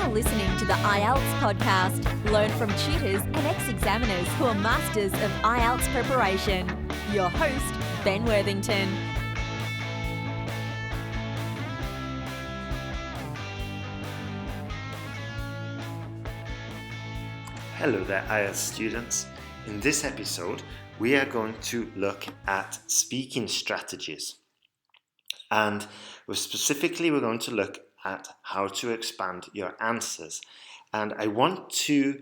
You're listening to the IELTS podcast. Learn from tutors and ex-examiners who are masters of IELTS preparation. Your host, Ben Worthington. Hello there, IELTS students. In this episode, we are going to look at speaking strategies. And we're going to look at how to expand your answers. And I want to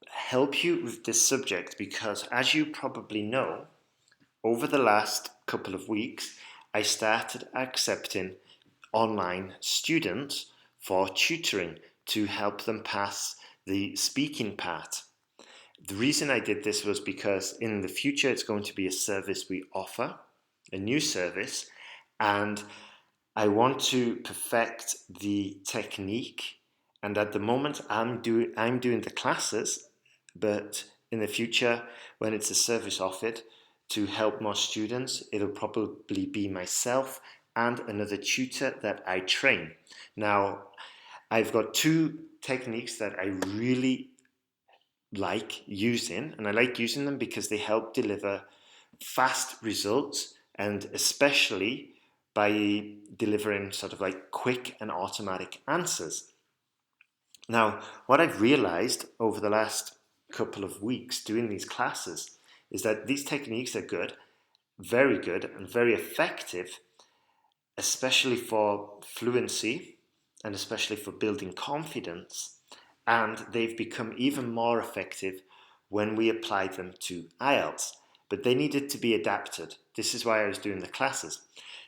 help you with this subject because, as you probably know, over the last couple of weeks, I started accepting online students for tutoring to help them pass the speaking part. The reason I did this was because in the future it's going to be a service we offer, a new service, and I want to perfect the technique. And at the moment I'm doing the classes, but in the future when it's a service offered to help more students, it'll probably be myself and another tutor that I train. Now, I've got two techniques that I really like using, and I like using them because they help deliver fast results, and especially by delivering sort of like quick and automatic answers. Now, what I've realized over the last couple of weeks doing these classes is that these techniques are good, and very effective, especially for fluency and especially for building confidence, and they've become even more effective when we apply them to IELTS, but they needed to be adapted. This is why I was doing the classes.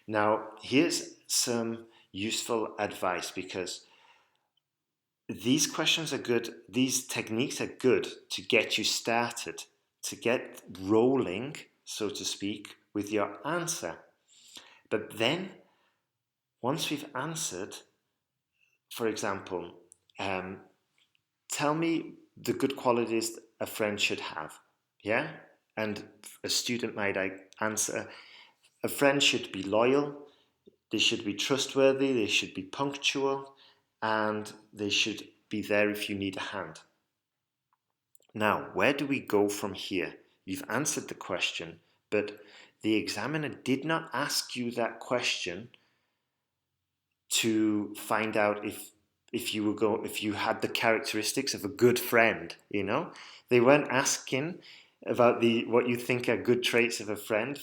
Now, here's some useful advice, because these questions are good, these techniques are good to get you started, to get rolling, so to speak, with your answer. But then, once we've answered, for example, tell me the good qualities a friend should have, yeah? And a student might answer, a friend should be loyal, they should be trustworthy, they should be punctual, and they should be there if you need a hand. Now, where do we go from here? You've answered the question, but the examiner did not ask you that question to find out if you had the characteristics of a good friend, you know? They weren't asking about what you think are good traits of a friend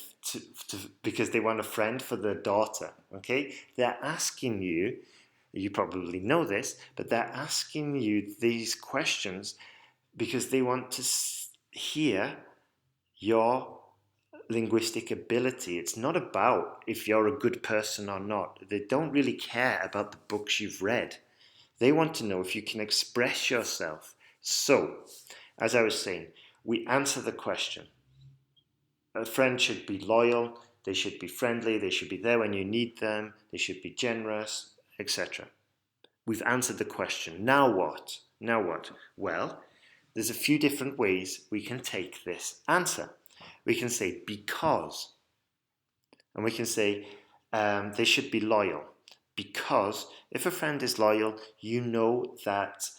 because they want a friend for their daughter, okay? They're asking you probably know this, but they're asking you these questions because they want to hear your linguistic ability. It's not about if you're a good person or not. They don't really care about the books you've read. They want to know if you can express yourself. So, as I was saying, we answer the question. A friend should be loyal, they should be friendly, they should be there when you need them, they should be generous, etc. We've answered the question. Now what? Well, there's a few different ways we can take this answer. We can say because, and we can say they should be loyal, because if a friend is loyal, you know that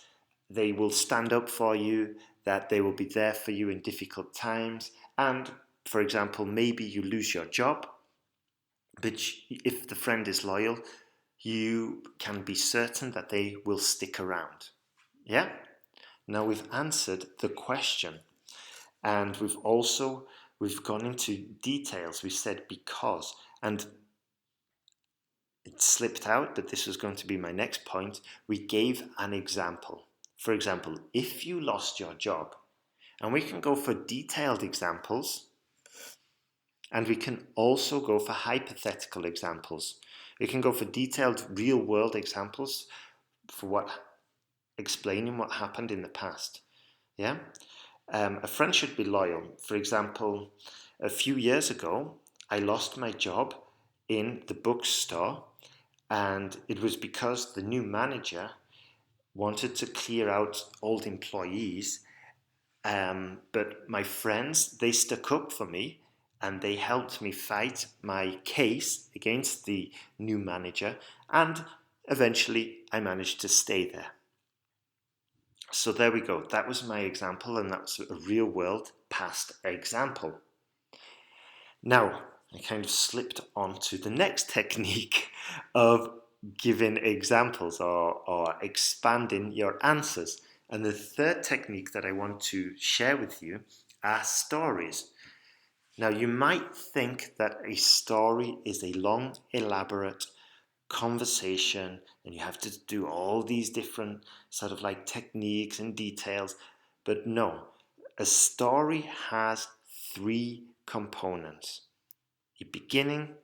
they will stand up for you, that they will be there for you in difficult times, and, for example, maybe you lose your job, but if the friend is loyal, you can be certain that they will stick around. Yeah? Now we've answered the question, and we've gone into details. We said because, and it slipped out, but this was going to be my next point. We gave an example. For example, if you lost your job, and we can go for detailed examples, and we can also go for hypothetical examples. We can go for detailed real-world examples for explaining what happened in the past. Yeah? A friend should be loyal. For example, a few years ago, I lost my job in the bookstore, and it was because the new manager wanted to clear out old employees, but my friends, they stuck up for me, and they helped me fight my case against the new manager, and eventually I managed to stay there. So there we go. That was my example, and that's a real world past example. Now, I kind of slipped onto the next technique of giving examples or expanding your answers. And the third technique that I want to share with you are stories. Now, you might think that a story is a long, elaborate conversation and you have to do all these different sort of like techniques and details, but no, a story has three components: a beginning,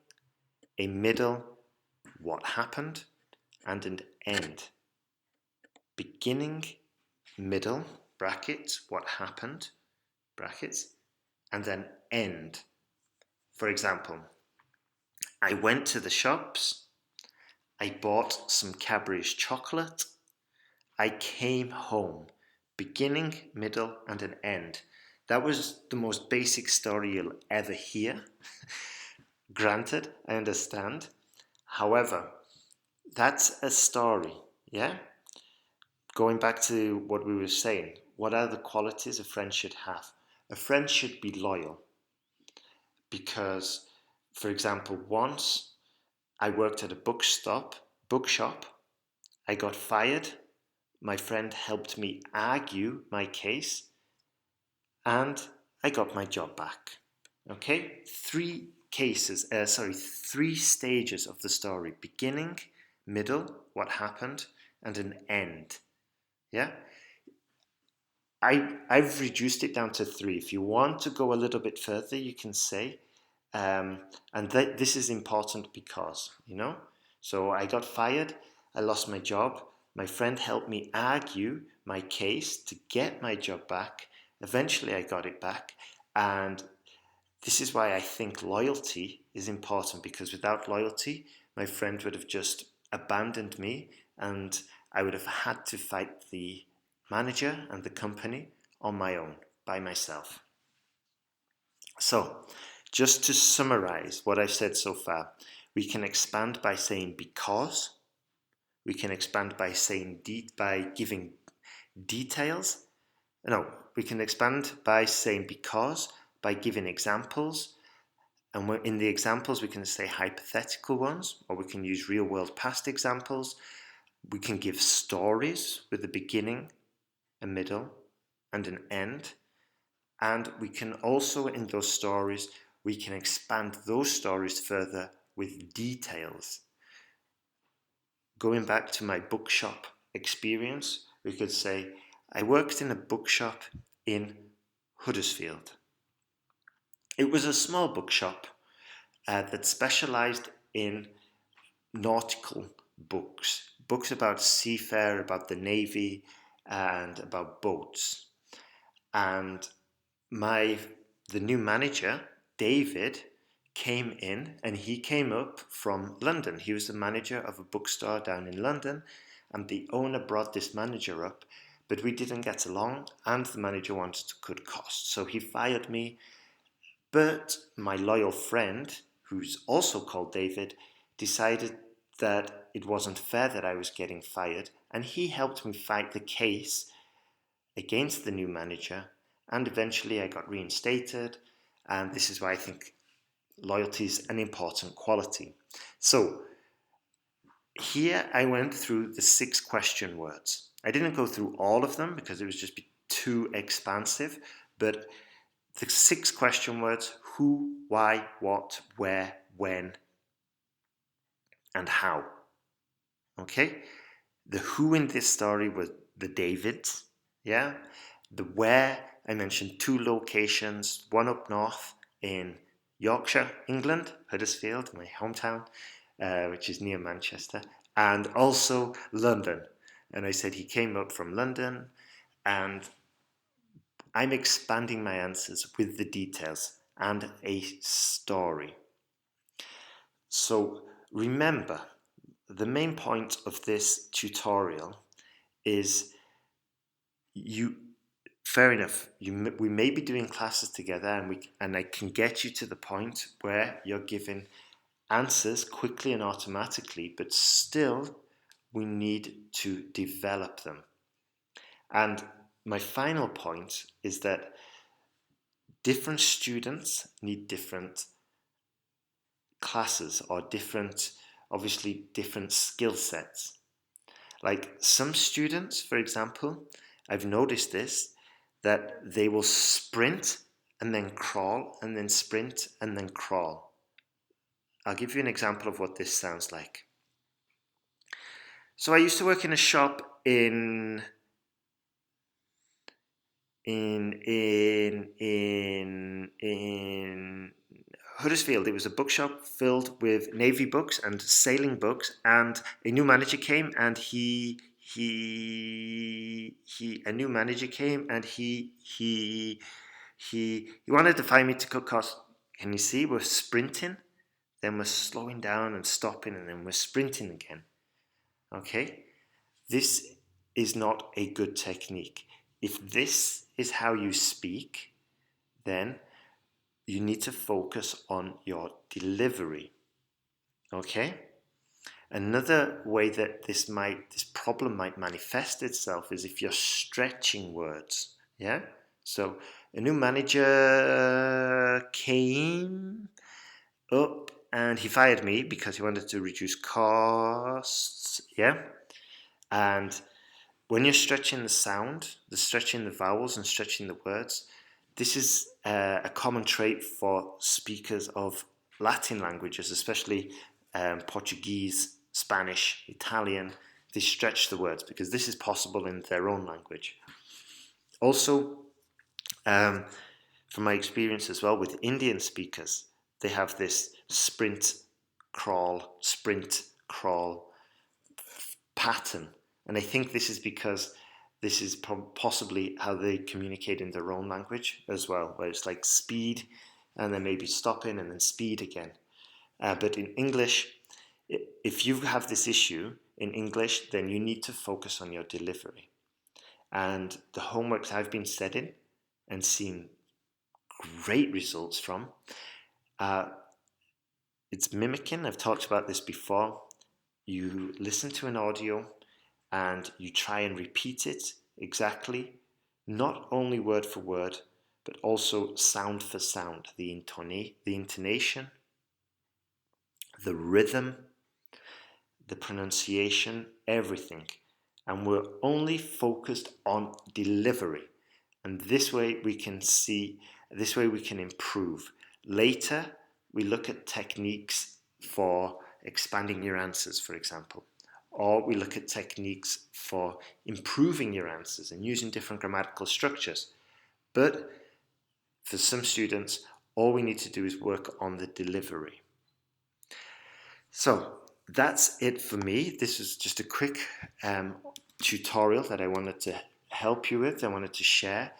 a middle, what happened, and an end. Beginning, middle, brackets, what happened, brackets, and then end. For example, I went to the shops, I bought some Cadbury's chocolate, I came home. Beginning, middle, and an end. That was the most basic story you'll ever hear. Granted, I understand. However, that's a story, yeah? Going back to what we were saying, what are the qualities a friend should have? A friend should be loyal because, for example, once I worked at a bookshop, I got fired, my friend helped me argue my case, and I got my job back. Okay? Three stages of the story: beginning, middle, what happened, and an end. Yeah? I've reduced it down to three. If you want to go a little bit further, you can say, this is important because, so I got fired, I lost my job, my friend helped me argue my case to get my job back. Eventually I got it back, and this is why I think loyalty is important, because without loyalty, my friend would have just abandoned me and I would have had to fight the manager and the company on my own, by myself. So, just to summarize what I've said so far, we can expand by saying because, we can expand by saying by giving details. No, we can expand by saying because, by giving examples, and in the examples we can say hypothetical ones, or we can use real world past examples. We can give stories with a beginning, a middle, and an end. And we can also, in those stories, we can expand those stories further with details. Going back to my bookshop experience, we could say, I worked in a bookshop in Huddersfield. It was a small bookshop that specialized in nautical books about seafaring, about the Navy, and about boats. And the new manager, David, came in, and he came up from London. He was the manager of a bookstore down in London, and the owner brought this manager up, but we didn't get along, and the manager wanted to cut costs, so he fired me. But my loyal friend, who's also called David, decided that it wasn't fair that I was getting fired, and he helped me fight the case against the new manager, and eventually I got reinstated. And this is why I think loyalty is an important quality. So here I went through the 6 question words. I didn't go through all of them because it was just too expansive, but the 6 question words: who, why, what, where, when, and how. Okay? The who in this story was the Davids, yeah? The where, I mentioned 2 locations, one up north in Yorkshire, England, Huddersfield, my hometown, which is near Manchester, and also London. And I said he came up from London, and I'm expanding my answers with the details and a story. So remember, the main point of this tutorial is fair enough, we may be doing classes together, and I can get you to the point where you're giving answers quickly and automatically, but still we need to develop them. And my final point is that different students need different classes or different skill sets. Like some students, for example, I've noticed this, that they will sprint and then crawl and then sprint and then crawl. I'll give you an example of what this sounds like. So I used to work in a shop in Huddersfield. It was a bookshop filled with navy books and sailing books, and a new manager came and he wanted to find me to cut costs. Can you see? We're sprinting, then we're slowing down and stopping, and then we're sprinting again. Okay? This is not a good technique. If this is how you speak, then you need to focus on your delivery. Okay? Another way that this problem might manifest itself is if you're stretching words. Yeah? So a new manager came up and he fired me because he wanted to reduce costs. Yeah? And when you're stretching the sound, stretching the vowels and stretching the words, this is a common trait for speakers of Latin languages, especially Portuguese, Spanish, Italian. They stretch the words because this is possible in their own language. Also, from my experience as well with Indian speakers, they have this sprint, crawl pattern. And I think this is because this is possibly how they communicate in their own language as well, where it's like speed and then maybe stopping and then speed again. But in English, if you have this issue in English, then you need to focus on your delivery. And the homeworks I've been setting and seen great results from, it's mimicking. I've talked about this before. You listen to an audio and you try and repeat it exactly, not only word for word, but also sound for sound, the intonation, the rhythm, the pronunciation, everything. And we're only focused on delivery. And this way we can improve. Later, we look at techniques for expanding your answers, for example. Or we look at techniques for improving your answers and using different grammatical structures. But for some students, all we need to do is work on the delivery. So that's it for me. This is just a quick tutorial that I wanted to help you with. I wanted to share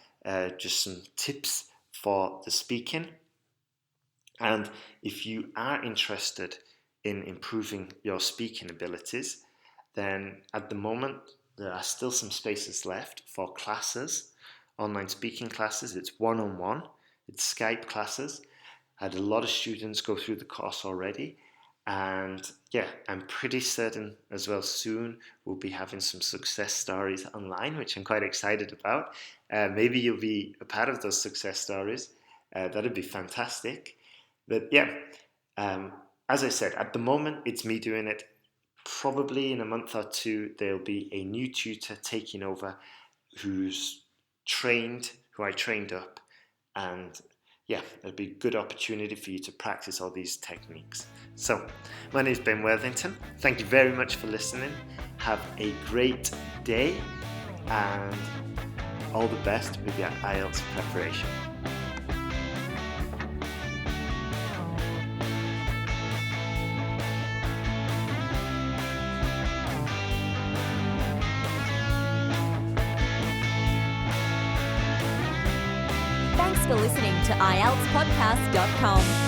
just some tips for the speaking. And if you are interested in improving your speaking abilities, then at the moment there are still some spaces left for classes, online speaking classes. It's one-on-one, it's Skype classes. I had a lot of students go through the course already, and yeah, I'm pretty certain as well soon we'll be having some success stories online, which I'm quite excited about. Maybe you'll be a part of those success stories. That'd be fantastic. But yeah, as I said, at the moment it's me doing it. Probably in a month or two, there'll be a new tutor taking over who I trained up. And yeah, it'll be a good opportunity for you to practice all these techniques. So, my name is Ben Worthington. Thank you very much for listening. Have a great day and all the best with your IELTS preparation. Thanks for listening to IELTSPodcast.com.